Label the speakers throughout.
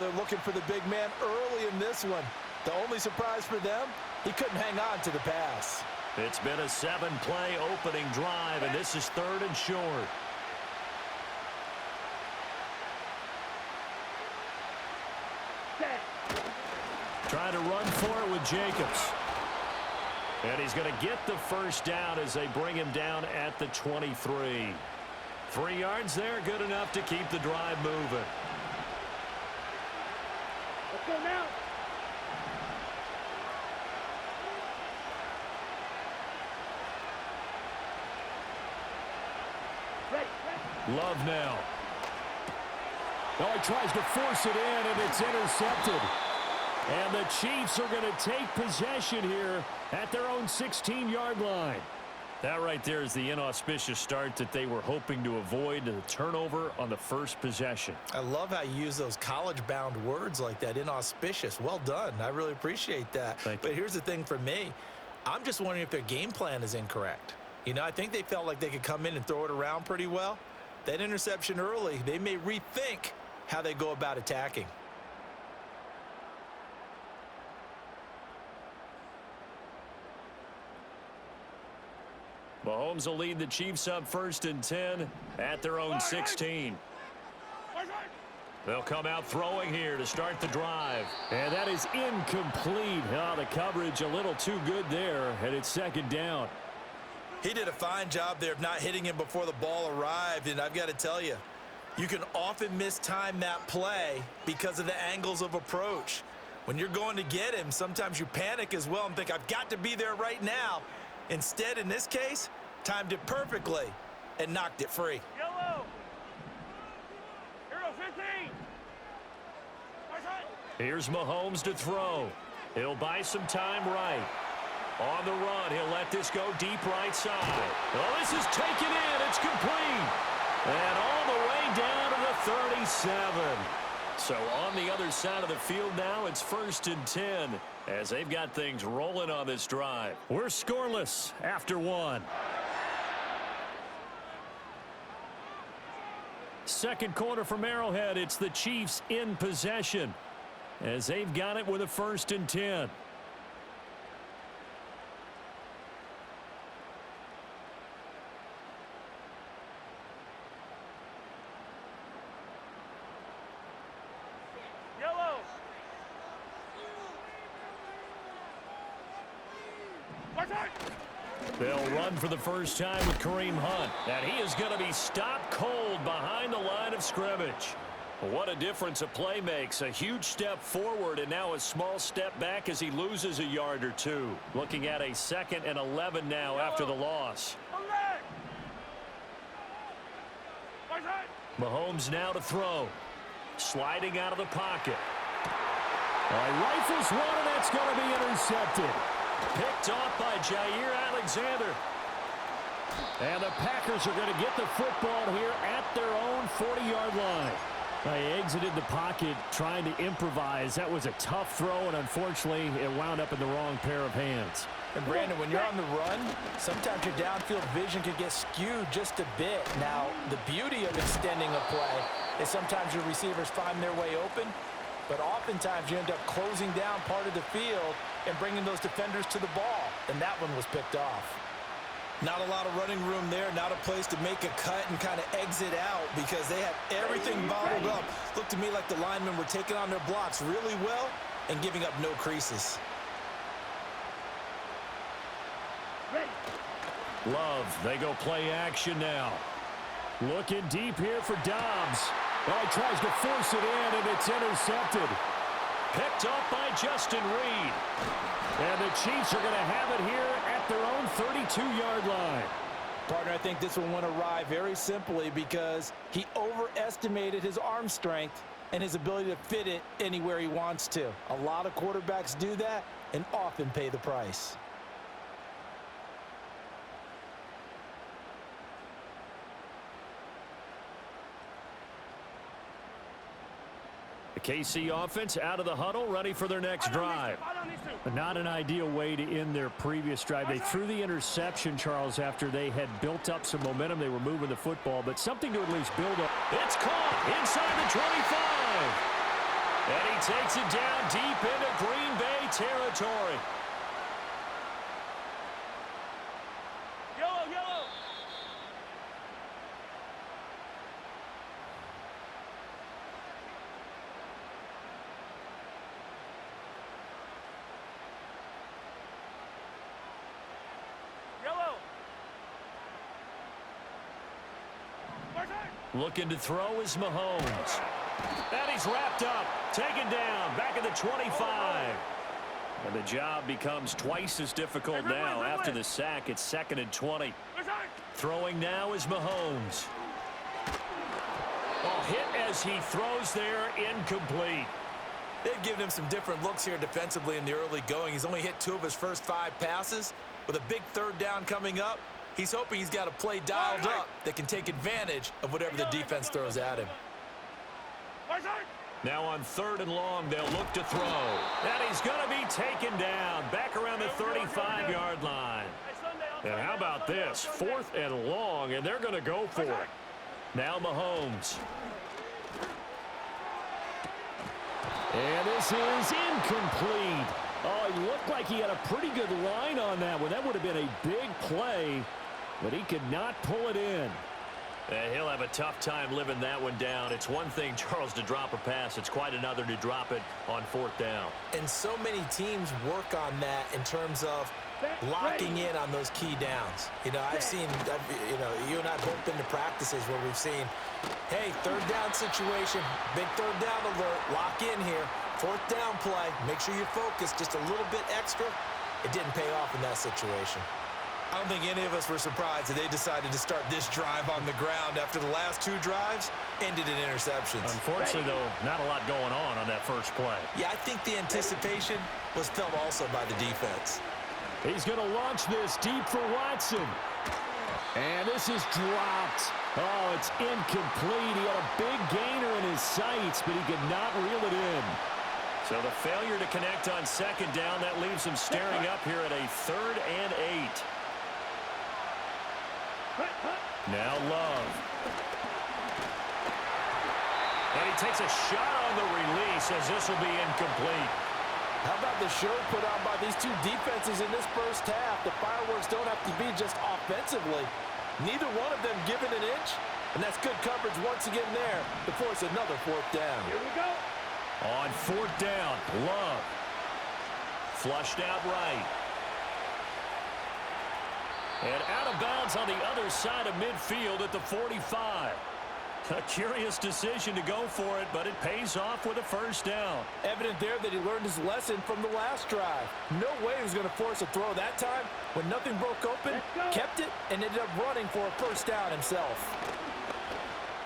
Speaker 1: they're looking for the big man early in this one. The only surprise for them, he couldn't hang on to the pass.
Speaker 2: It's been a 7-play opening drive, and this is 3rd and short. Trying to run for it with Jacobs. And he's going to get the first down as they bring him down at the 23. 3 yards there, good enough to keep the drive moving.
Speaker 3: Let's go now.
Speaker 2: Love now.
Speaker 4: Oh, he tries to force it in, and it's intercepted. And the Chiefs are going to take possession here at their own 16-yard line.
Speaker 2: That right there is the inauspicious start that they were hoping to avoid, the turnover on the first possession.
Speaker 1: I love how you use those college-bound words like that, inauspicious. Well done. I really appreciate that. But here's the thing for me. I'm just wondering if their game plan is incorrect. You know, I think they felt like they could come in and throw it around pretty well. That interception early, they may rethink how they go about attacking.
Speaker 2: Mahomes will lead the Chiefs up 1st and 10 at their own 16. They'll come out throwing here to start the drive.
Speaker 4: And that is incomplete. Oh, the coverage a little too good there, and it's 2nd down.
Speaker 1: He did a fine job there of not hitting him before the ball arrived, and I've got to tell you, you can often mistime that play because of the angles of approach. When you're going to get him, sometimes you panic as well and think, I've got to be there right now. Instead, in this case, timed it perfectly and knocked it free.
Speaker 3: Yellow. Hero 15.
Speaker 2: Here's Mahomes to throw. He'll buy some time right. On the run, he'll let this go deep right side. Oh, this is taken in. It's complete. And all the way down to the 37. So on the other side of the field now, it's 1st and 10 as they've got things rolling on this drive.
Speaker 4: We're scoreless after 1. Second quarter from Arrowhead. It's the Chiefs in possession as they've got it with a 1st and 10.
Speaker 2: They'll run for the first time with Kareem Hunt. And he is going to be stopped cold behind the line of scrimmage. What a difference a play makes. A huge step forward and now a small step back as he loses a yard or two. Looking at a 2nd and 11 now after the loss. Mahomes now to throw. Sliding out of the pocket.
Speaker 4: Rifles one, and that's going to be intercepted.
Speaker 2: Picked off by Jair Alexander.
Speaker 4: And the Packers are going to get the football here at their own 40-yard line. They exited the pocket trying to improvise. That was a tough throw, and unfortunately, it wound up in the wrong pair of hands.
Speaker 1: And Brandon, when you're on the run, sometimes your downfield vision can get skewed just a bit. Now, the beauty of extending a play is sometimes your receivers find their way open, but oftentimes you end up closing down part of the field and bringing those defenders to the ball, and that one was picked off. Not a lot of running room there, not a place to make a cut and kind of exit out because they had everything bottled up. Looked to me like the linemen were taking on their blocks really well and giving up no creases.
Speaker 2: Love, they go play action now.
Speaker 4: Looking deep here for Dobbs. Oh, he tries to force it in, and it's intercepted.
Speaker 2: Picked up by Justin Reed.
Speaker 4: And the Chiefs are going to have it here at their own 32-yard line.
Speaker 1: Partner, I think this one went awry very simply because he overestimated his arm strength and his ability to fit it anywhere he wants to. A lot of quarterbacks do that and often pay the price.
Speaker 2: KC offense out of the huddle, ready for their next drive.
Speaker 4: Not an ideal way to end their previous drive. They threw the interception, Charles, after they had built up some momentum. They were moving the football, but something to at least build up.
Speaker 2: It's caught inside the 25. And he takes it down deep into Green Bay territory.
Speaker 3: Yellow, yellow. Yellow.
Speaker 2: Looking to throw is Mahomes. And he's wrapped up, taken down, back at the 25. And the job becomes twice as difficult now. After the sack, it's 2nd and 20. Throwing now is Mahomes. Oh, hit as he throws there, incomplete.
Speaker 1: They've given him some different looks here defensively in the early going. He's only hit 2 of his first 5 passes. With a big 3rd down coming up, he's hoping he's got a play dialed up that can take advantage of whatever the defense throws at him.
Speaker 2: Now on 3rd and long, they'll look to throw. And he's going to be taken down back around the 35-yard line. And how about this? 4th and long, and they're going to go for it. Now Mahomes.
Speaker 4: And this is incomplete. Oh, he looked like he had a pretty good line on that one. That would have been a big play, but he could not pull it in.
Speaker 2: And he'll have a tough time living that one down. It's one thing, Charles, to drop a pass. It's quite another to drop it on 4th down.
Speaker 1: And so many teams work on that in terms of locking in on those key downs. You know, you and I have both been to practices where we've seen, hey, 3rd down situation, big 3rd down alert, lock in here, 4th down play, make sure you're focused just a little bit extra. It didn't pay off in that situation. I don't think any of us were surprised that they decided to start this drive on the ground after the last 2 drives ended in interceptions.
Speaker 2: Unfortunately, though, not a lot going on that first play.
Speaker 1: Yeah, I think the anticipation was felt also by the defense.
Speaker 4: He's going to launch this deep for Watson. And this is dropped. Oh, it's incomplete. He had a big gainer in his sights, but he could not reel it in.
Speaker 2: So the failure to connect on 2nd down, that leaves him staring up here at a 3rd and 8. Now Love. And he takes a shot on the release as this will be incomplete.
Speaker 1: How about the show put on by these 2 defenses in this first half? The fireworks don't have to be just offensively. Neither one of them given an inch, and that's good coverage once again there to force another 4th down.
Speaker 3: Here we go.
Speaker 2: On 4th down, Love. Flushed out right. And out of bounds on the other side of midfield at the 45. A curious decision to go for it, but it pays off with a 1st down.
Speaker 1: Evident there that he learned his lesson from the last drive. No way he was going to force a throw that time. When nothing broke open, kept it, and ended up running for a 1st down himself.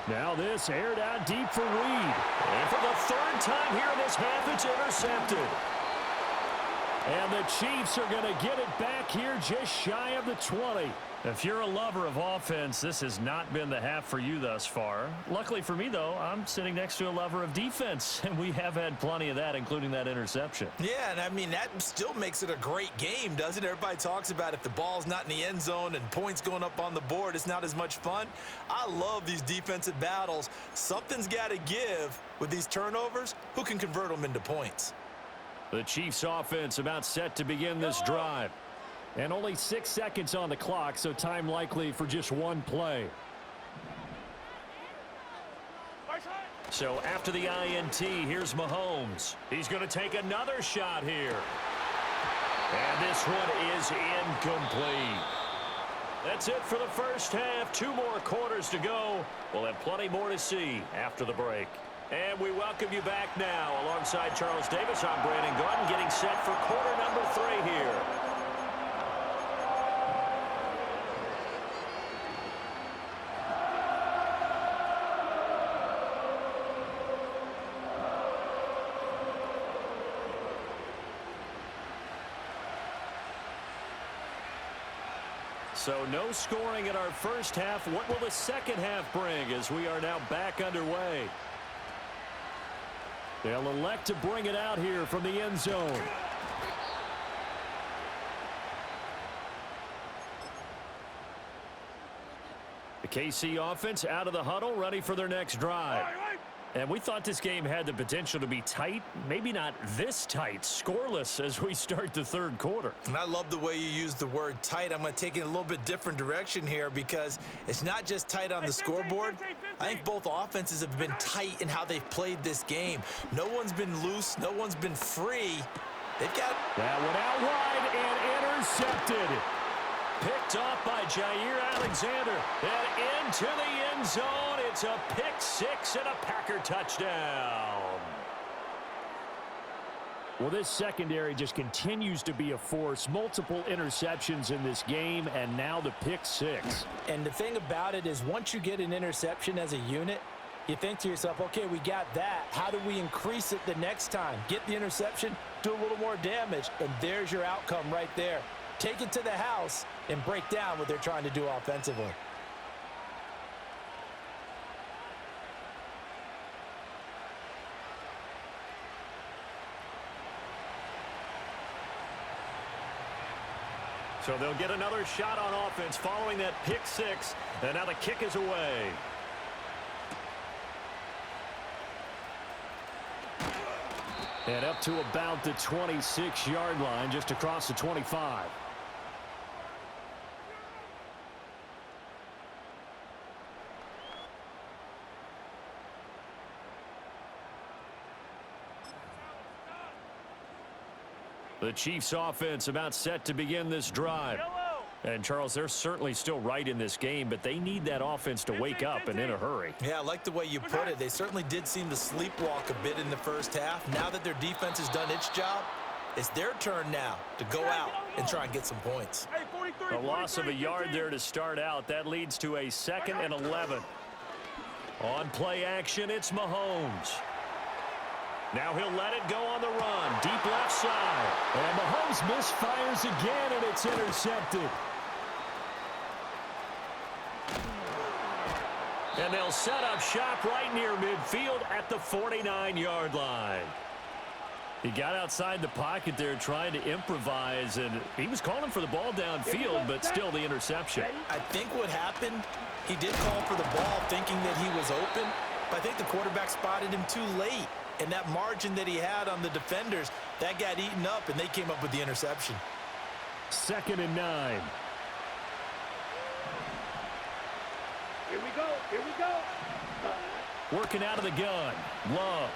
Speaker 4: Now this aired out deep for Reed.
Speaker 2: And for the 3rd time here in this half, it's intercepted.
Speaker 4: And the Chiefs are going to get it back here just shy of the 20.
Speaker 2: If you're a lover of offense, this has not been the half for you thus far. Luckily for me, though, I'm sitting next to a lover of defense, and we have had plenty of that, including that interception.
Speaker 1: Yeah, and I mean, that still makes it a great game, doesn't it? Everybody talks about if the ball's not in the end zone and points going up on the board, it's not as much fun. I love these defensive battles. Something's got to give with these turnovers. Who can convert them into points?
Speaker 4: The Chiefs offense about set to begin this drive. And only 6 seconds on the clock, so time likely for just 1 play.
Speaker 2: So after the INT, here's Mahomes. He's going to take another shot here. And this one is incomplete. That's it for the first half. 2 more quarters to go. We'll have plenty more to see after the break. And we welcome you back now. Alongside Charles Davis, I'm Brandon Gordon, getting set for quarter number 3 here. So no scoring in our first half. What will the second half bring as we are now back underway?
Speaker 4: They'll elect to bring it out here from the end zone. The KC offense out of the huddle, ready for their next drive.
Speaker 2: And we thought this game had the potential to be tight, maybe not this tight, scoreless as we start the third quarter.
Speaker 1: And I love the way you use the word tight. I'm going to take it in a little bit different direction here because it's not just tight on the scoreboard. I think both offenses have been tight in how they've played this game. No one's been loose. No one's been free. They've got...
Speaker 4: That one out wide and intercepted.
Speaker 2: Picked off by Jair Alexander. And into the end zone. It's a pick six and a Packer touchdown.
Speaker 4: Well, this secondary just continues to be a force. Multiple interceptions in this game, and now the pick six.
Speaker 1: And the thing about it is once you get an interception as a unit, you think to yourself, okay, we got that. How do we increase it the next time? Get the interception, do a little more damage, and there's your outcome right there. Take it to the house and break down what they're trying to do offensively.
Speaker 2: So they'll get another shot on offense following that pick six. And now the kick is away.
Speaker 4: And up to about the 26-yard line, just across the 25. The Chiefs offense about set to begin this drive. And, Charles, they're certainly still right in this game, but they need that offense to wake up and in a hurry.
Speaker 1: Yeah, I like the way you put it. They certainly did seem to sleepwalk a bit in the first half. Now that their defense has done its job, it's their turn now to go out and try and get some points.
Speaker 2: A loss of a yard there to start out. That leads to a 2nd and 11. On play action, it's Mahomes. Now he'll let it go on the run. Deep left side.
Speaker 4: And Mahomes misfires again, and it's intercepted.
Speaker 2: And they'll set up shop right near midfield at the 49-yard line. He got outside the pocket there trying to improvise, and he was calling for the ball downfield, but still the interception.
Speaker 1: I think what happened, he did call for the ball thinking that he was open, but I think the quarterback spotted him too late. And that margin that he had on the defenders, that got eaten up, and they came up with the interception.
Speaker 4: 2nd and 9.
Speaker 3: Here we go. Here we go.
Speaker 2: Working out of the gun. Love.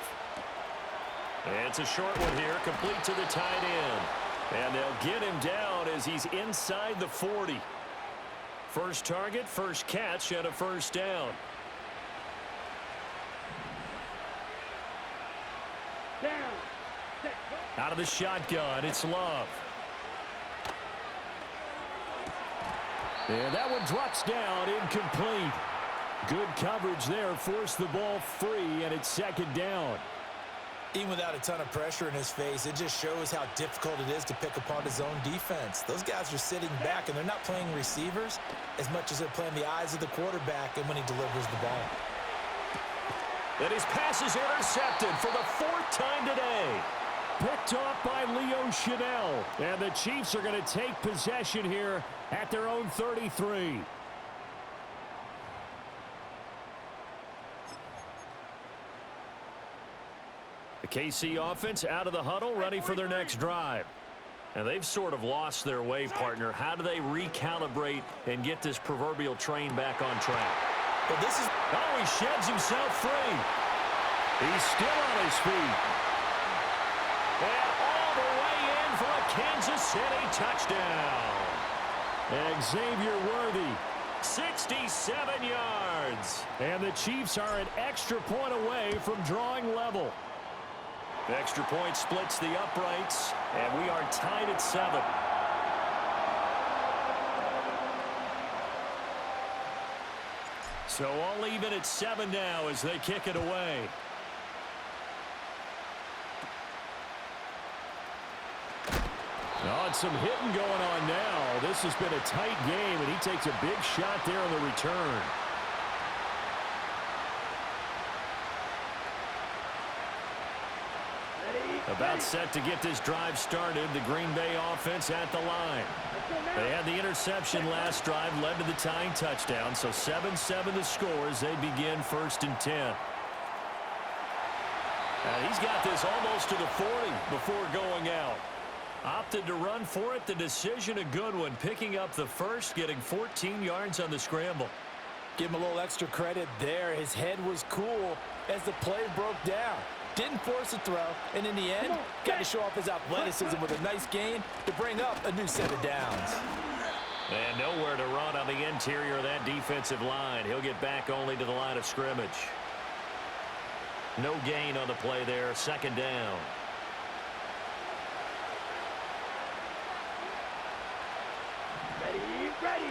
Speaker 2: It's a short one here, complete to the tight end. And they'll get him down as he's inside the 40. First target, first catch, and a first down. Out of the shotgun, it's Love.
Speaker 4: And that one drops down, incomplete. Good coverage there, forced the ball free, and it's 2nd down.
Speaker 1: Even without a ton of pressure in his face, it just shows how difficult it is to pick apart his own defense. Those guys are sitting back, and they're not playing receivers as much as they're playing the eyes of the quarterback and when he delivers the ball.
Speaker 2: And his pass is intercepted for the 4th time today.
Speaker 4: Picked off by Leo Chanel. And the Chiefs are going to take possession here at their own 33.
Speaker 2: The KC offense out of the huddle, ready for their next drive. And they've sort of lost their way, partner. How do they recalibrate and get this proverbial train back on track?
Speaker 1: Well, this is...
Speaker 2: Oh, he sheds himself free. He's still on his feet. And all the way in for a Kansas City touchdown.
Speaker 4: Xavier Worthy.
Speaker 2: 67 yards.
Speaker 4: And the Chiefs are an extra point away from drawing level.
Speaker 2: The extra point splits the uprights, and we are tied at 7. So all even at 7 now as they kick it away.
Speaker 4: Oh, and some hitting going on now. This has been a tight game, and he takes a big shot there on the return.
Speaker 2: About set to get this drive started. The Green Bay offense at the line. They had the interception last drive, led to the tying touchdown. So 7-7 the score as they begin 1st and 10. He's got this almost to the 40 before going out. Opted to run for it. The decision a good one. Picking up the first, getting 14 yards on the scramble.
Speaker 1: Give him a little extra credit there. His head was cool as the play broke down. Didn't force a throw, and in the end, got to show off his athleticism with a nice gain to bring up a new set of downs.
Speaker 2: And nowhere to run on the interior of that defensive line. He'll get back only to the line of scrimmage. No gain on the play there. Second down.
Speaker 3: Ready.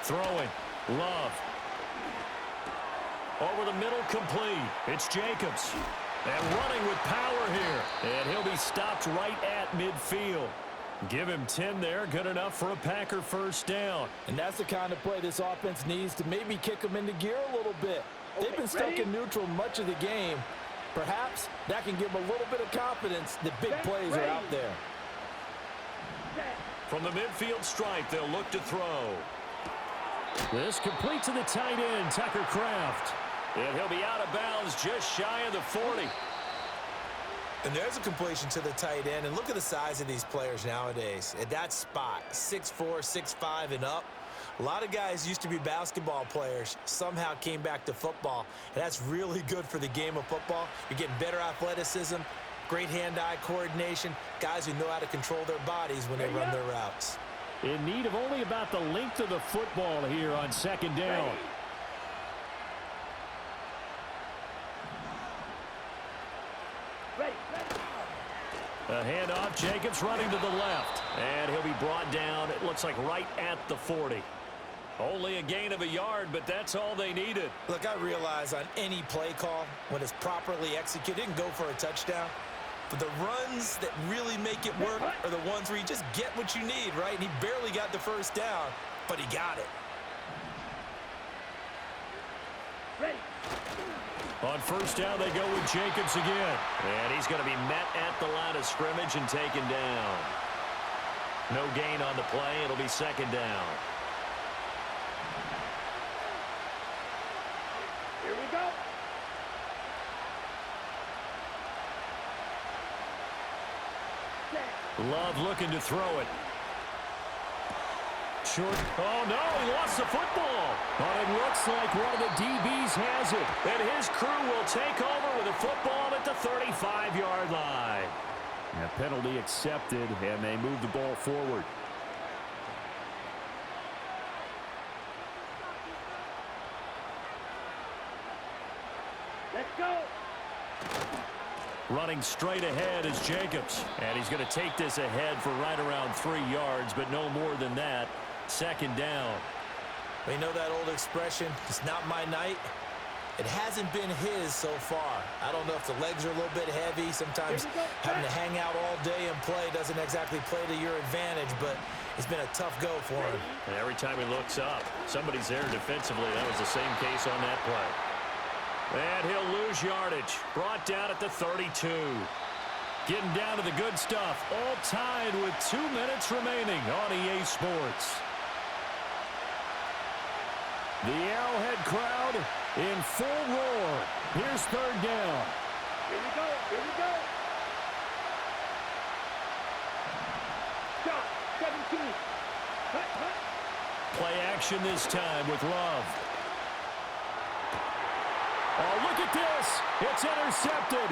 Speaker 2: Throwing. Love. Over the middle, complete. It's Jacobs. And running with power here. And he'll be stopped right at midfield. Give him 10 there. Good enough for a Packer first down.
Speaker 1: And that's the kind of play this offense needs to maybe kick them into gear a little bit. They've been stuck in neutral much of the game. Perhaps that can give them a little bit of confidence that big plays are out there.
Speaker 2: From the midfield stripe, they'll look to throw.
Speaker 4: This complete to the tight end, Tucker Kraft.
Speaker 2: And he'll be out of bounds just shy of the 40.
Speaker 1: And there's a completion to the tight end. And look at the size of these players nowadays. At that spot, 6'4", 6'5", and up. A lot of guys used to be basketball players, somehow came back to football. And that's really good for the game of football. You're getting better athleticism, great hand-eye coordination, guys who know how to control their bodies when they run their routes.
Speaker 4: In need of only about the length of the football here on second down. A handoff, Jacobs running to the left. And he'll be brought down, it looks like right at the 40.
Speaker 2: Only a gain of a yard, but that's all they needed.
Speaker 1: Look, I realize on any play call, when it's properly executed, it can go for a touchdown. But the runs that really make it work are the ones where you just get what you need, right? And he barely got the first down, but he got it.
Speaker 2: On first down, they go with Jacobs again. And he's going to be met at the line of scrimmage and taken down. No gain on the play. It'll be second down.
Speaker 3: Here we go.
Speaker 2: Love looking to throw it. Short. Oh, no, he lost the football.
Speaker 4: But it looks like one of the DBs has it.
Speaker 2: And his crew will take over with a football at the 35-yard line.
Speaker 4: A penalty accepted, and they move the ball forward.
Speaker 3: Let's go.
Speaker 2: Running straight ahead is Jacobs. And he's going to take this ahead for right around 3 yards, but no more than that. Second down.
Speaker 1: We know that old expression, it's not my night. It hasn't been his so far. I don't know if the legs are a little bit heavy. Sometimes having to hang out all day and play doesn't exactly play to your advantage, but it's been a tough go for him.
Speaker 2: And every time he looks up, somebody's there defensively. That was the same case on that play. And he'll lose yardage. Brought down at the 32. Getting down to the good stuff. All tied with 2 minutes remaining on EA Sports.
Speaker 4: The Arrowhead crowd in full roar. Here's third down.
Speaker 3: Here we go. Here we go. Shot. 17. Hut.
Speaker 2: Play action this time with Love.
Speaker 4: Oh, look at this. It's intercepted.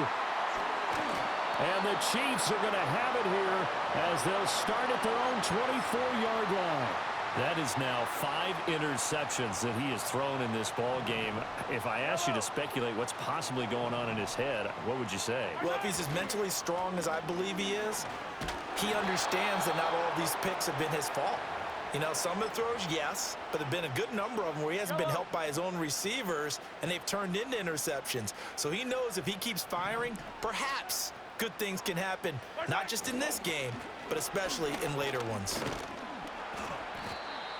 Speaker 4: And the Chiefs are going to have it here as they'll start at their own 24-yard line.
Speaker 2: That is now 5 interceptions that he has thrown in this ball game. If I asked you to speculate what's possibly going on in his head, what would you say?
Speaker 1: Well, if he's as mentally strong as I believe he is, he understands that not all these picks have been his fault. You know, some of the throws, yes, but there have been a good number of them where he hasn't been helped by his own receivers, and they've turned into interceptions. So he knows if he keeps firing, perhaps good things can happen, not just in this game, but especially in later ones.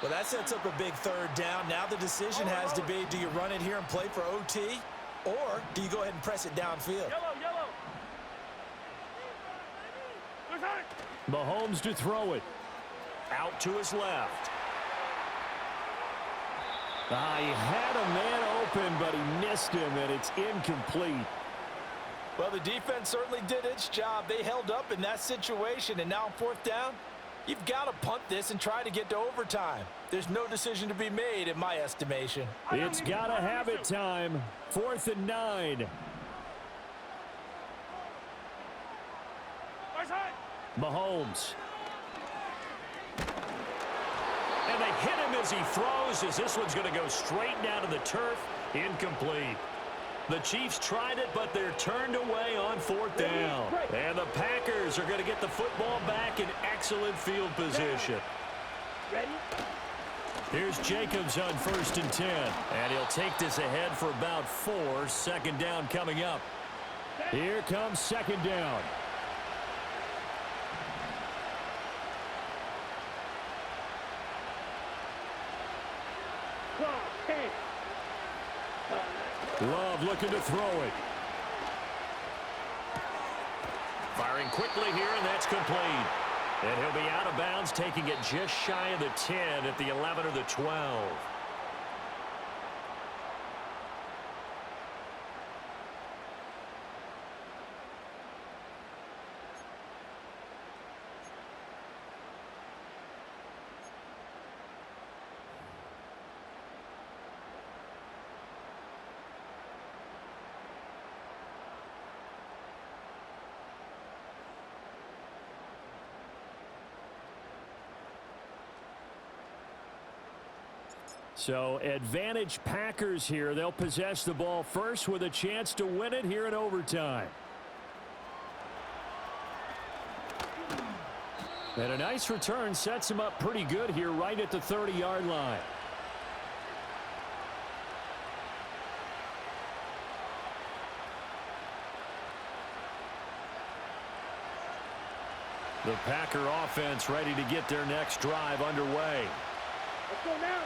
Speaker 1: Well, that sets up a big third down. Now the decision has to be, do you run it here and play for OT, or do you go ahead and press it downfield?
Speaker 3: Yellow.
Speaker 4: Mahomes to throw it.
Speaker 2: Out to his left.
Speaker 4: He had a man open, but he missed him, and it's incomplete.
Speaker 1: Well, the defense certainly did its job. They held up in that situation, and now on fourth down, you've got to punt this and try to get to overtime. There's no decision to be made in my estimation.
Speaker 4: It's got to have it time. 4th and 9. Mahomes. And they hit him as he throws, as this one's going to go straight down to the turf. Incomplete. The Chiefs tried it, but they're turned away on 4th down. And the Packers are going to get the football back in excellent field position.
Speaker 3: Ready?
Speaker 4: Here's Jacobs on 1st and 10. And he'll take this ahead for about 4. 2nd down coming up. Here comes 2nd down. Love looking to throw it. Firing quickly here, and that's complete. And he'll be out of bounds, taking it just shy of the 10 at the 11 or the 12. So advantage Packers here. They'll possess the ball first with a chance to win it here in overtime. And a nice return sets him up pretty good here right at the 30-yard line. The Packer offense ready to get their next drive underway.
Speaker 3: Let's go now.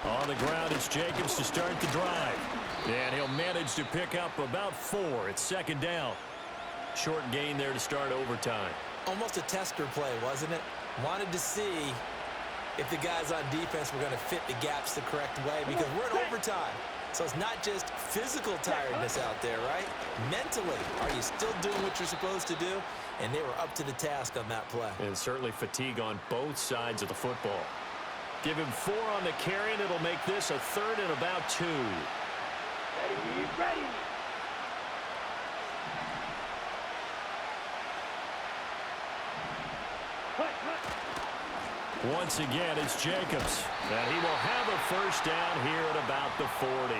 Speaker 4: On the ground, it's Jacobs to start the drive. And he'll manage to pick up about 4. It's 2nd down. Short gain there to start overtime.
Speaker 1: Almost a tester play, wasn't it? Wanted to see if the guys on defense were going to fit the gaps the correct way, because we're in overtime. So it's not just physical tiredness out there, right? Mentally, are you still doing what you're supposed to do? And they were up to the task on that play.
Speaker 4: And certainly fatigue on both sides of the football. Give him 4 on the carry, and it'll make this a 3rd and about 2.
Speaker 3: Ready.
Speaker 4: Once again, it's Jacobs. And he will have a 1st down here at about the 40.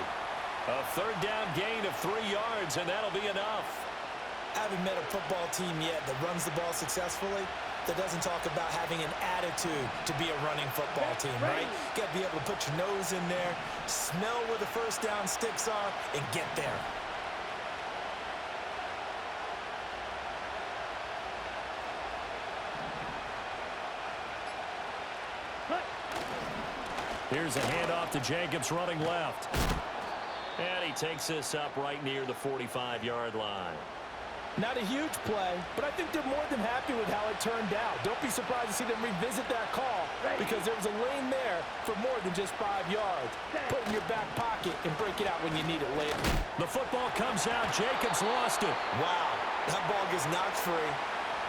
Speaker 4: A 3rd down gain of 3 yards, and that'll be enough.
Speaker 1: I haven't met a football team yet that runs the ball successfully that doesn't talk about having an attitude to be a running football team, right? You got to be able to put your nose in there, smell where the 1st down sticks are, and get there.
Speaker 4: Here's a handoff to Jacobs running left. And he takes this up right near the 45-yard line.
Speaker 1: Not a huge play, but I think they're more than happy with how it turned out. Don't be surprised to see them revisit that call, because there was a lane there for more than just 5 yards. Put it in your back pocket and break it out when you need it later.
Speaker 4: The football comes out. Jacobs lost it.
Speaker 1: Wow, that ball gets knocked free,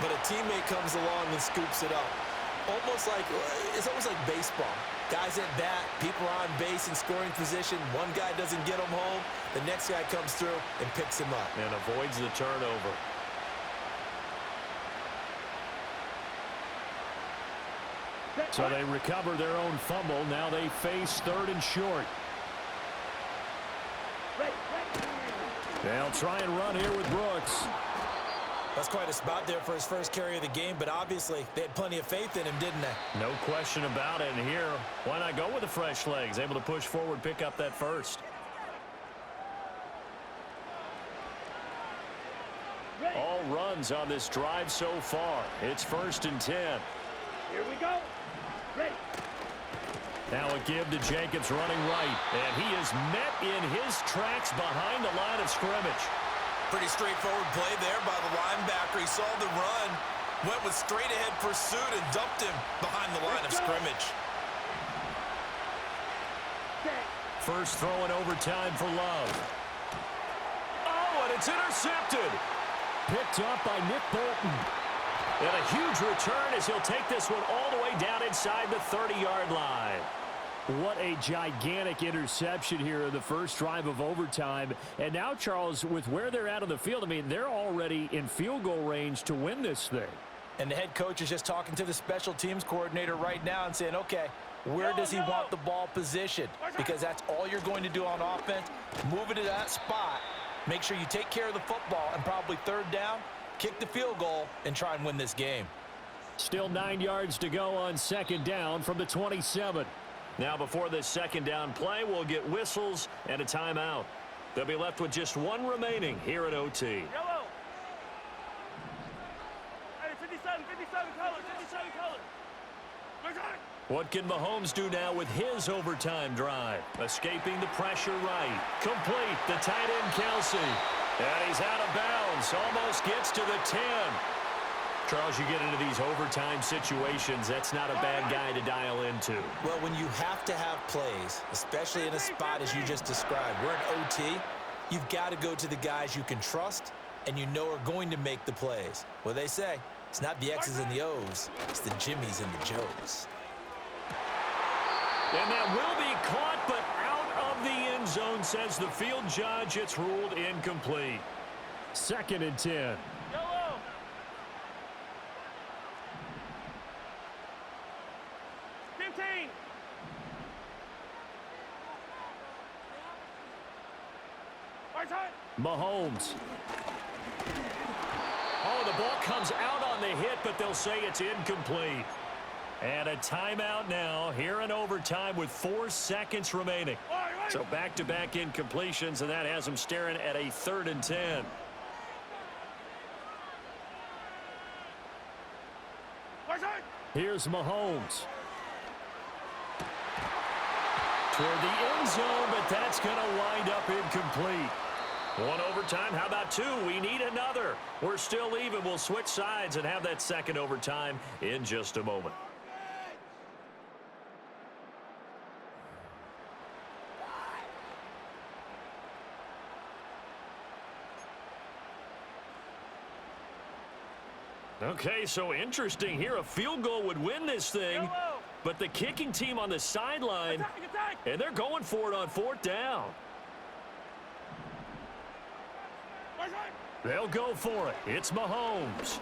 Speaker 1: but a teammate comes along and scoops it up. It's almost like baseball. Guys at bat, people are on base in scoring position. One guy doesn't get him home. The next guy comes through and picks him up.
Speaker 4: And avoids the turnover. So they recover their own fumble. Now they face 3rd and short. They'll try and run here with Brooks.
Speaker 1: That's quite a spot there for his first carry of the game, but obviously they had plenty of faith in him, didn't they?
Speaker 4: No question about it. And here, why not go with the fresh legs? Able to push forward, pick up that 1st. All runs on this drive so far. It's 1st and 10.
Speaker 3: Here we go. Ready.
Speaker 4: Now a give to Jacobs running right. And he is met in his tracks behind the line of scrimmage.
Speaker 1: Pretty straightforward play there by the linebacker. He saw the run, went with straight-ahead pursuit, and dumped him behind the line of scrimmage.
Speaker 2: first throw in overtime for Love. Oh, and it's intercepted.
Speaker 4: Picked up by Nick Bolton.
Speaker 2: And a huge return as he'll take this one all the way down inside the 30-yard line.
Speaker 4: What a gigantic interception here in the first drive of overtime. And now, Charles, with where they're at on the field, I mean, they're already in field goal range to win this thing.
Speaker 1: And the head coach is just talking to the special teams coordinator right now and saying, okay, where does he want the ball positioned? Because that's all you're going to do on offense. Move it to that spot. Make sure you take care of the football, and probably third down, kick the field goal, and try and win this game.
Speaker 4: Still 9 yards to go on second down from the 27.
Speaker 2: Now, before this second down play, we'll get whistles and a timeout. They'll be left with just one remaining here at OT.
Speaker 3: Yellow. Hey, 57 color, 57 color.
Speaker 2: What can Mahomes do now with his overtime drive? Escaping the pressure right. Complete, the tight end Kelsey. And he's out of bounds. Almost gets to the 10. Charles, you get into these overtime situations, that's not a bad guy to dial into.
Speaker 1: Well, when you have to have plays, especially in a spot as you just described, we're in OT, you've got to go to the guys you can trust and you know are going to make the plays. Well, they say, it's not the X's and the O's, it's the Jimmies and the Joes.
Speaker 2: And that will be caught, but out of the end zone, says the field judge. It's ruled incomplete.
Speaker 4: 2nd and 10.
Speaker 3: Yellow. 15. Right side.
Speaker 4: Mahomes.
Speaker 2: Oh, the ball comes out on the hit, but they'll say it's incomplete. And a timeout now here in overtime with 4 seconds remaining. So back-to-back incompletions, and that has them staring at a 3rd and 10.
Speaker 4: Here's Mahomes.
Speaker 2: Toward the end zone, but that's going to wind up incomplete. One overtime. How about 2? We need another. We're still even. We'll switch sides and have that second overtime in just a moment. Okay, so interesting here. A field goal would win this thing, but the kicking team on the sideline, and they're going for it on 4th down. They'll go for it. It's Mahomes.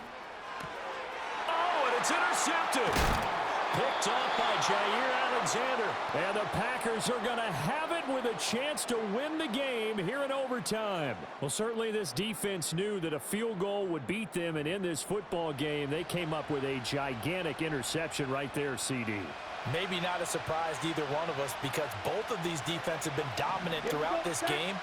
Speaker 2: Oh, and it's intercepted. Picked off by Jair Alexander.
Speaker 4: And the Packers are going to have it with a chance to win the game here in overtime. Well, certainly this defense knew that a field goal would beat them, and in this football game, they came up with a gigantic interception right there, CD.
Speaker 1: Maybe not a surprise to either one of us because both of these defenses have been dominant throughout this game.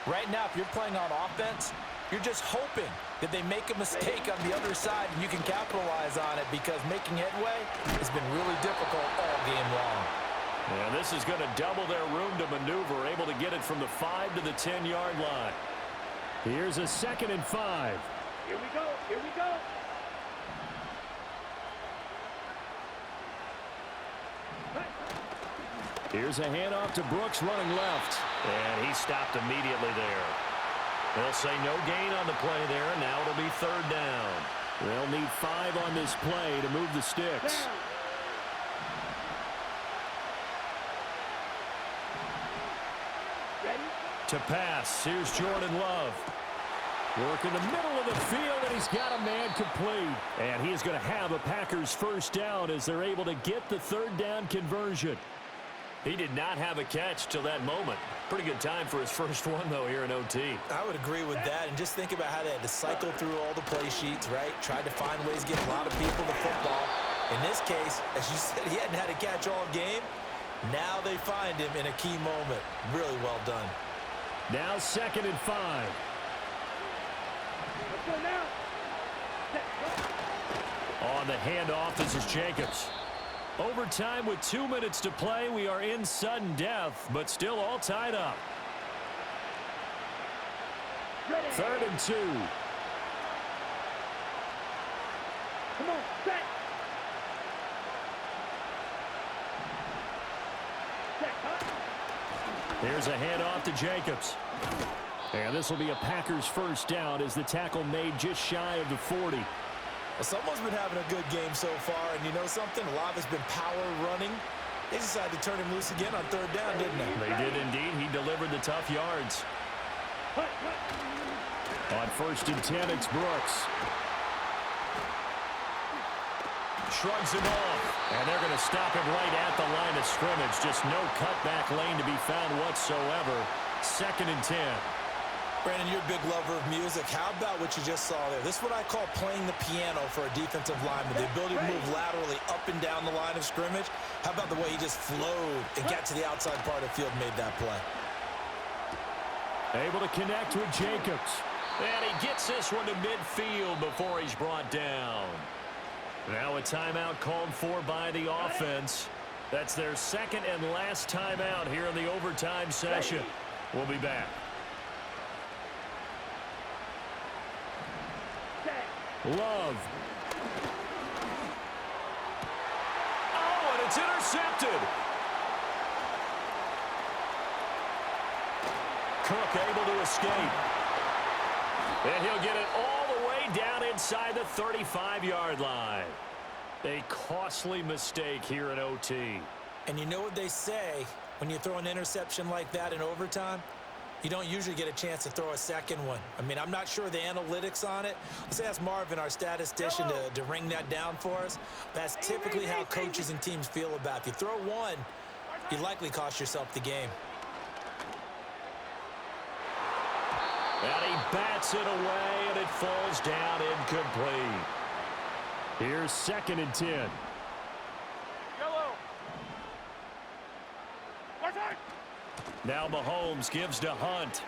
Speaker 1: Right now, if you're playing on offense, you're just hoping that they make a mistake on the other side and you can capitalize on it because making headway has been really difficult all game long.
Speaker 2: And this is going to double their room to maneuver, able to get it from the 5 to the 10-yard line.
Speaker 4: Here's a 2nd and 5.
Speaker 3: Here we go. Here we go.
Speaker 4: Here's a handoff to Brooks running left.
Speaker 2: And he stopped immediately there. They'll say no gain on the play there, and now it'll be 3rd down.
Speaker 4: They'll need 5 on this play to move the sticks.
Speaker 3: Ready?
Speaker 2: To pass, here's Jordan Love.
Speaker 4: Work in the middle of the field, and he's got a man complete. And he is going to have a Packers 1st down as they're able to get the 3rd down conversion.
Speaker 2: He did not have a catch till that moment. Pretty good time for his first one, though, here in OT.
Speaker 1: I would agree with that, and just think about how they had to cycle through all the play sheets, right? Tried to find ways to get a lot of people to football. In this case, as you said, he hadn't had a catch all game. Now they find him in a key moment. Really well done.
Speaker 4: Now 2nd and 5.
Speaker 3: Let's go now.
Speaker 2: On the handoff, this is Jacobs.
Speaker 4: Overtime with 2 minutes to play. We are in sudden death, but still all tied up.
Speaker 3: Ready.
Speaker 4: 3rd and 2.
Speaker 3: Come on, set. Set, huh?
Speaker 4: Here's a handoff to Jacobs. And this will be a Packers first down as the tackle made just shy of the 40.
Speaker 1: Someone's been having a good game so far, and you know something? A lot of it's been power running. They decided to turn him loose again on third down, didn't they?
Speaker 2: They did indeed. He delivered the tough yards.
Speaker 4: On 1st and 10, it's Brooks.
Speaker 2: Shrugs him off. And they're going to stop him right at the line of scrimmage. Just no cutback lane to be found whatsoever. 2nd and 10.
Speaker 1: Brandon, you're a big lover of music. How about what you just saw there? This is what I call playing the piano for a defensive lineman. The ability to move laterally up and down the line of scrimmage. How about the way he just flowed and got to the outside part of the field and made that play?
Speaker 4: Able to connect with Jacobs.
Speaker 2: And he gets this one to midfield before he's brought down. Now a timeout called for by the offense. That's their 2nd and last timeout here in the overtime session. We'll be back.
Speaker 4: Love.
Speaker 2: Oh, and it's intercepted. Cook able to escape. And he'll get it all the way down inside the 35-yard line. A costly mistake here in OT.
Speaker 1: And you know what they say, when you throw an interception like that in overtime, you don't usually get a chance to throw a second one. I mean, I'm not sure the analytics on it. Let's ask Marvin, our statistician, to ring that down for us. That's typically how coaches and teams feel about it. If you throw one, you likely cost yourself the game.
Speaker 2: And he bats it away, and it falls down incomplete.
Speaker 4: Here's 2nd and 10.
Speaker 3: Yellow. Outside.
Speaker 2: Now Mahomes gives to Hunt.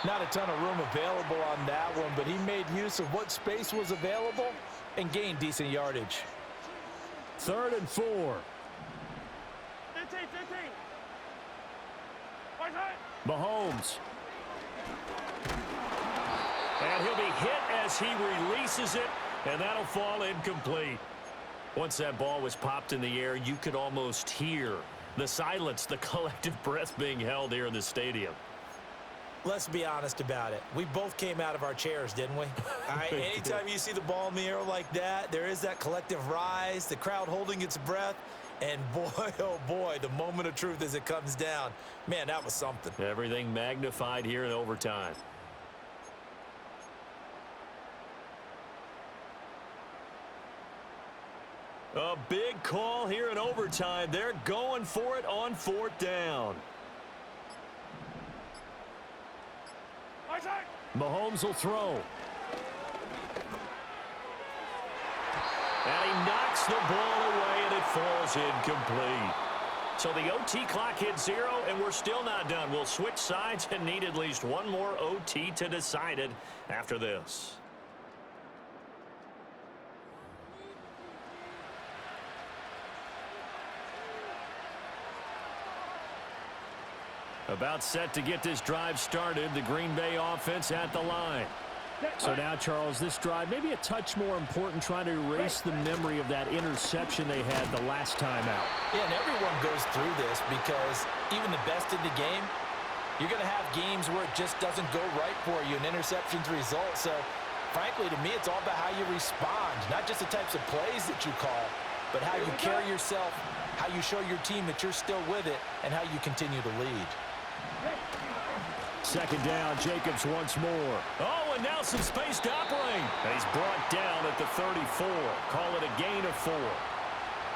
Speaker 1: Not a ton of room available on that one, but he made use of what space was available and gained decent yardage.
Speaker 4: 3rd and 4.
Speaker 3: 15. Outside.
Speaker 4: Mahomes.
Speaker 2: And he'll be hit as he releases it, and that'll fall incomplete. Once that ball was popped in the air, you could almost hear the silence, the collective breath being held here in the stadium.
Speaker 1: Let's be honest about it. We both came out of our chairs, didn't we? All right, anytime you see the ball in the air like that, there is that collective rise, the crowd holding its breath, and boy, oh boy, the moment of truth as it comes down. Man, that was something.
Speaker 2: Everything magnified here in overtime. A big call here in overtime. They're going for it on 4th down.
Speaker 3: Outside.
Speaker 4: Mahomes will throw.
Speaker 2: And he knocks the ball away, and it falls incomplete. So the OT clock hits 0, and we're still not done. We'll switch sides and need at least one more OT to decide it after this. About set to get this drive started. The Green Bay offense at the line.
Speaker 4: So now, Charles, this drive maybe a touch more important, trying to erase the memory of that interception they had the last time out.
Speaker 1: Yeah, and everyone goes through this because even the best in the game, you're going to have games where it just doesn't go right for you, an interception's result. So, frankly, to me, it's all about how you respond, not just the types of plays that you call, but how you carry yourself, how you show your team that you're still with it, and how you continue to lead.
Speaker 4: 2nd down, Jacobs once more.
Speaker 2: Oh, and now some space to operate. And he's brought down at the 34. Call it a gain of 4.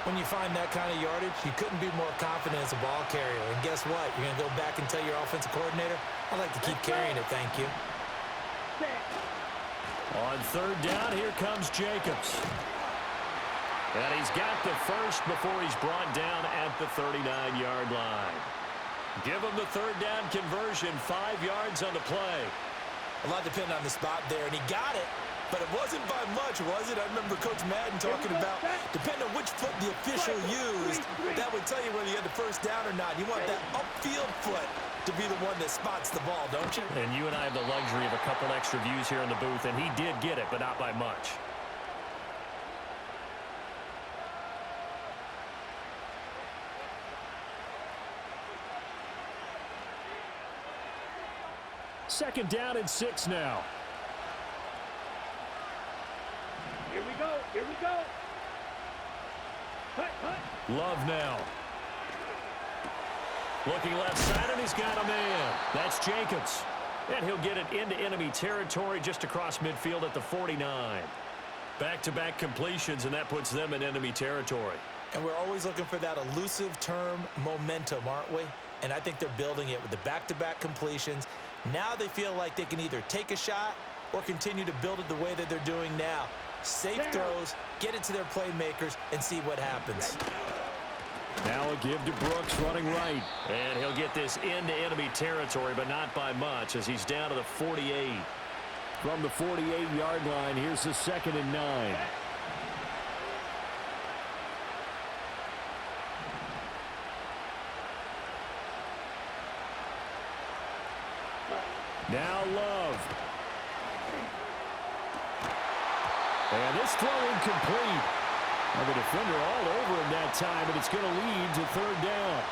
Speaker 1: When you find that kind of yardage, you couldn't be more confident as a ball carrier. And guess what? You're going to go back and tell your offensive coordinator, I'd like to keep carrying it, thank you.
Speaker 2: On 3rd down, here comes Jacobs. And he's got the first before he's brought down at the 39-yard line. Give him the 3rd down conversion, 5 yards on the play.
Speaker 1: A lot depended on the spot there, and he got it, but it wasn't by much, was it? I remember Coach Madden talking about, depending on which foot the official used, that would tell you whether you had the first down or not. You want that upfield foot to be the one that spots the ball, don't you?
Speaker 2: And you and I have the luxury of a couple extra views here in the booth, and he did get it, but not by much.
Speaker 4: Second down and 6 now.
Speaker 3: Here we go. Here we go.
Speaker 2: Love now. Looking left side, and he's got a man. That's Jacobs. And he'll get it into enemy territory just across midfield at the 49. Back-to-back completions, and that puts them in enemy territory.
Speaker 1: And we're always looking for that elusive term, momentum, aren't we? And I think they're building it with the back-to-back completions. Now they feel like they can either take a shot or continue to build it the way that they're doing now. Safe throws, get it to their playmakers, and see what happens.
Speaker 4: Now a give to Brooks running right.
Speaker 2: And he'll get this into enemy territory, but not by much as he's down to the 48.
Speaker 4: From the 48-yard line, here's the 2nd and 9. Now Love. And this throw incomplete. And the defender all over him that time, and it's going to lead to 3rd down.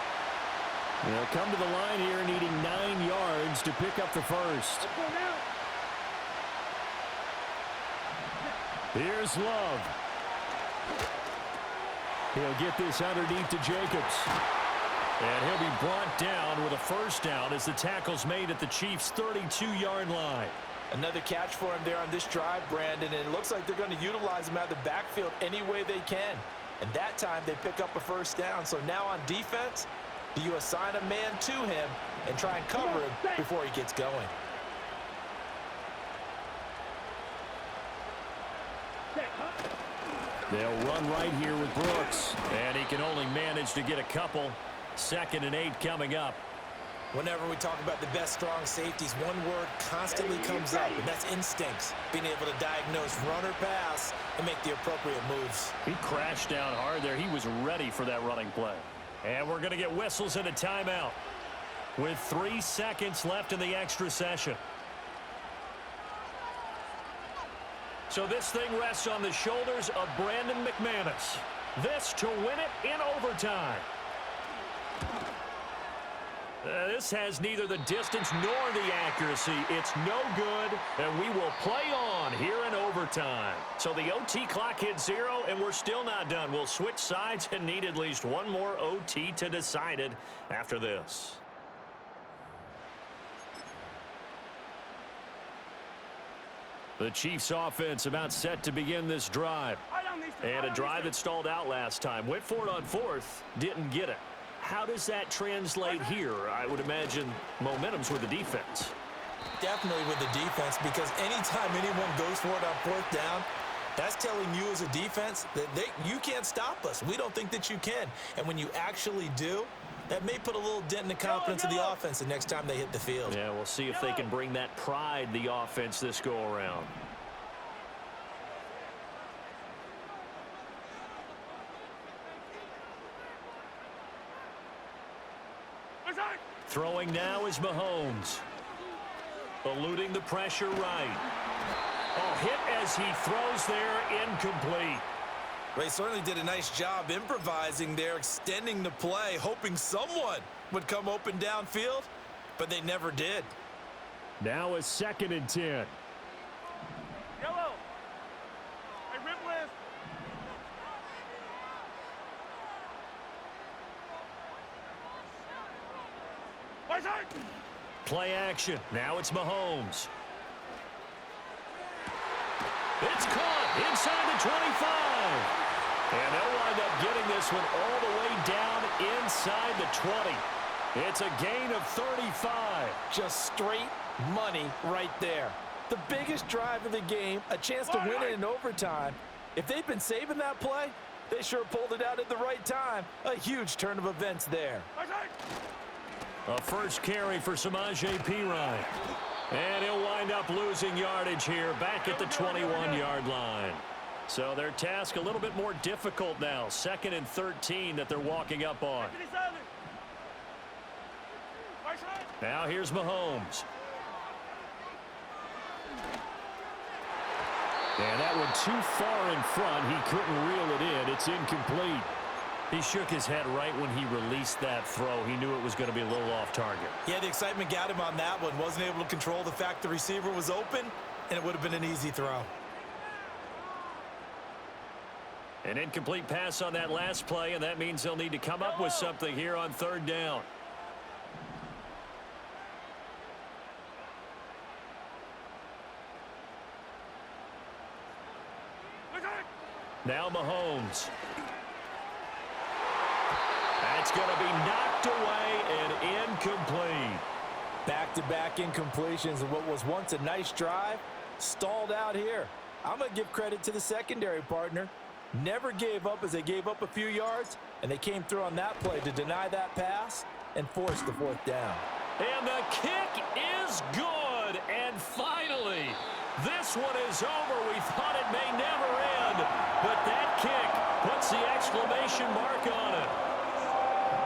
Speaker 4: They'll come to the line here needing 9 yards to pick up the first. Here's Love. He'll get this underneath to Jacobs. And he'll be brought down with a first down as the tackle's made at the Chiefs' 32-yard line.
Speaker 1: Another catch for him there on this drive, Brandon, and it looks like they're going to utilize him out of the backfield any way they can. And that time they pick up a first down. So now on defense, do you assign a man to him and try and cover him before he gets going?
Speaker 4: They'll run right here with Brooks.
Speaker 2: And he can only manage to get a couple. 2nd and 8 coming up.
Speaker 1: Whenever we talk about the best strong safeties, one word constantly comes up, and that's instincts. Being able to diagnose run or pass and make the appropriate moves.
Speaker 2: He crashed down hard there. He was ready for that running play. And we're going to get whistles and a timeout with 3 seconds left in the extra session. So this thing rests on the shoulders of Brandon McManus. This to win it in overtime. This has neither the distance nor the accuracy. It's no good, and we will play on here in overtime. So the OT clock hits 0, and we're still not done. We'll switch sides and need at least one more OT to decide it after this. The Chiefs offense about set to begin this drive. And a drive that stalled out last time. Went for it on 4th, didn't get it. How does that translate here? I would imagine momentum's with the defense.
Speaker 1: Definitely with the defense, because anytime anyone goes for it on 4th down, that's telling you as a defense that you can't stop us. We don't think that you can. And when you actually do, that may put a little dent in the confidence of the offense the next time they hit the field.
Speaker 2: Yeah, we'll see if they can bring that pride, the offense, this go-around. Throwing now is Mahomes. Eluding the pressure right. Oh, hit as he throws there, incomplete.
Speaker 1: They certainly did a nice job improvising there, extending the play, hoping someone would come open downfield, but they never did.
Speaker 4: Now a 2nd and 10.
Speaker 3: Yellow. Hey, rip list.
Speaker 2: Play action. Now it's Mahomes. It's caught inside the 25. And they'll wind up getting this one all the way down inside the 20. It's a gain of 35.
Speaker 1: Just straight money right there. The biggest drive of the game, a chance to win it in overtime. If they've been saving that play, they sure pulled it out at the right time. A huge turn of events there.
Speaker 2: A first carry for Samaje Perine. And he'll wind up losing yardage here back at the 21-yard line. So their task a little bit more difficult now. 2nd and 13 that they're walking up on. Now here's Mahomes. And that one too far in front. He couldn't reel it in. It's incomplete. He shook his head right when he released that throw. He knew it was going to be a little off target.
Speaker 1: Yeah, the excitement got him on that one. Wasn't able to control the fact the receiver was open, and it would have been an easy throw.
Speaker 2: An incomplete pass on that last play, and that means they'll need to come up with something here on third down. Now Mahomes. That's going to be knocked away and incomplete.
Speaker 1: Back-to-back incompletions of what was once a nice drive, stalled out here. I'm going to give credit to the secondary partner. Never gave up as they gave up a few yards, and they came through on that play to deny that pass and force the fourth down.
Speaker 2: And the kick is good. And finally, this one is over. We thought it may never end, but that kick puts the exclamation mark on it.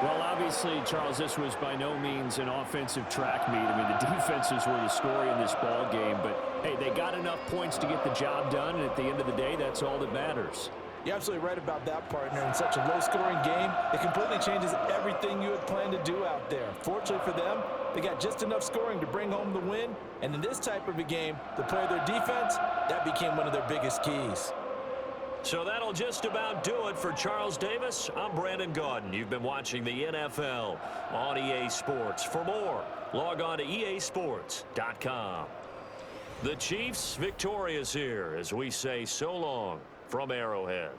Speaker 4: Well, obviously, Charles, this was by no means an offensive track meet. I mean, the defenses were the story in this ball game, but, hey, they got enough points to get the job done, and at the end of the day, that's all that matters.
Speaker 1: You're absolutely right about that, partner. In such a low-scoring game, it completely changes everything you had planned to do out there. Fortunately for them, they got just enough scoring to bring home the win, and in this type of a game, the play of their defense, that became one of their biggest keys.
Speaker 2: So that'll just about do it for Charles Davis. I'm Brandon Gaudin. You've been watching the NFL on EA Sports. For more, log on to easports.com. The Chiefs victorious here as we say so long from Arrowhead.